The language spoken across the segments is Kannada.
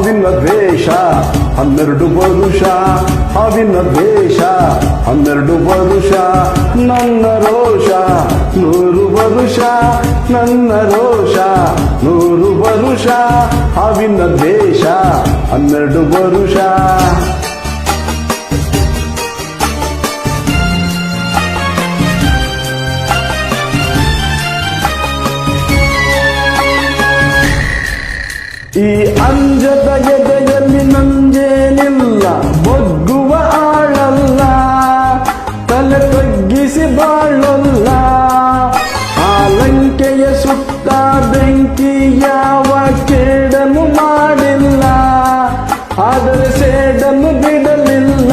ಹಾವಿನ ದ್ವೇಷ 12 ವರುಷ, ಹಾವಿನ ದ್ವೇಷ 12 ವರುಷ, ನನ್ನ ರೋಷ 100 ವರುಷ, ನನ್ನ ರೋಷ 100 ವರುಷ, ಹಾವಿನ ದ್ವೇಷ 12 ವರುಷ. ಈ ಅಂಜದ ಎದೆಯಲ್ಲಿ ನಂಜೇನಿಲ್ಲ, ಬಗ್ಗುವ ಆಳಲ್ಲ, ತಲೆ ತಗ್ಗಿಸಿ ಬಾಳಲ್ಲ. ಆ ಲಂಕೆಯ ಸುತ್ತ ಬೆಂಕಿ ಯಾವ ಕೇಡನು ಮಾಡಿಲ್ಲ, ಆದರೆ ಸೇಡನ್ನು ಬಿಡಲಿಲ್ಲ.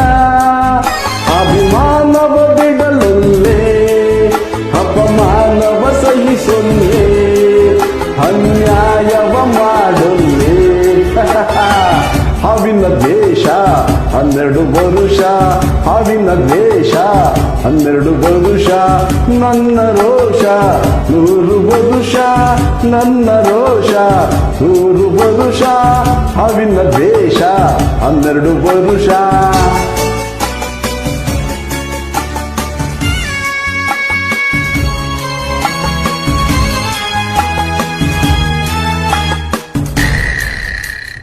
ಅಭಿಮಾನವ ಬಿಡಲೊಲ್ಲೆ, ಅಪಮಾನವ ಸಹಿಸೊಲ್ಲೆ, ಅನ್ಯಾಯವ ಮಾಡೊಲ್ಲೆ. ಹಾವಿನ ದ್ವೇಷ 12 ವರುಷ, ಹಾವಿನ ದ್ವೇಷ 12 ವರುಷ, ನನ್ನ ರೋಷ 100 ವರುಷ, ನನ್ನ ರೋಷ 100 ವರುಷ, ಹಾವಿನ ದ್ವೇಷ 12 ವರುಷ.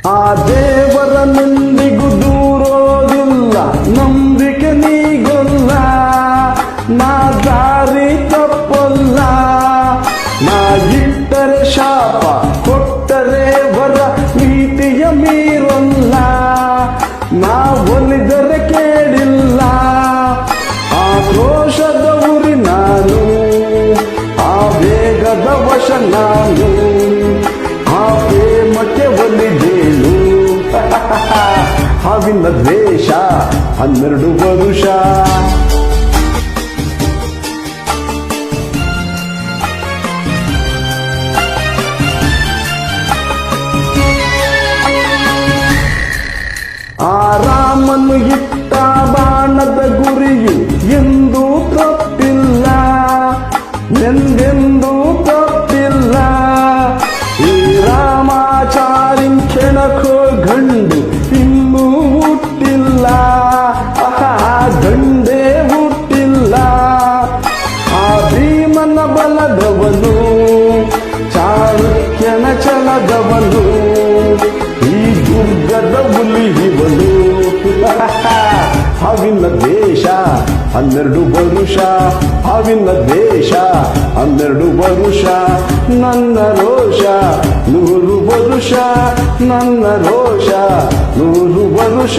ಆ ದೇವರ ನಂದಿಗೂ ದೂರೋದಿಲ್ಲ, ನಂಬಿಕೆ ನೀಗೊಲ್ಲ, ನಾ ದಾರಿ ತಪ್ಪಲ್ಲ. ನಾ ಇಟ್ಟರೆ ಶಾಪ, ಕೊಟ್ಟರೆ ವರ, ನೀತಿಯ ಮೀರಲ್ಲ. ನಾ ಒಲಿದರೆ ಕೇಳಿಲ್ಲ, ಆ ಕ್ರೋಶದ ಉರಿ ನಾನು, ಆ ವೇಗದ ವಶ ನಾನು, ಆ ಪ್ರೇಮಕ್ಕೆ ಒಲಿದೇನು. ಹಾವಿನ ದ್ವೇಷ 12 ವರುಷ. ಆ ರಾಮನು ಇಟ್ಟ ಬಾಣದ ಗುರಿಯು ಎಂದೂ ತಪ್ಪಿಲ್ಲ, ಎಂದೆಂದೂ ತಪ್ಪಿಲ್ಲ. ಈ ರಾಮಾಚಾರಿ ಕೆಣಕೋ ಗಂಡು ಇನ್ನೂ ಹುಟ್ಟಿಲ್ಲ, ಗಂಡೇ ಹುಟ್ಟಿಲ್ಲ. ಆ ಭೀಮನ ಬಲದವನು, ಚಾಣಕ್ಯನ ಛಲದವನು, ಈ ದುರ್ಗದ ಹುಲಿಯುವನು. ಹಾವಿನ ದ್ವೇಷ 12 ವರುಷ, ಹಾವಿನ ದ್ವೇಷ 12 ವರುಷ, ನನ್ನ ರೋಷ 100 ವರುಷ, ನನ್ನ ರೋಷ 100 ವರುಷ,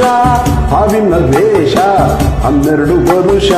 ಹಾವಿನ ದ್ವೇಷ 12 ವರುಷ.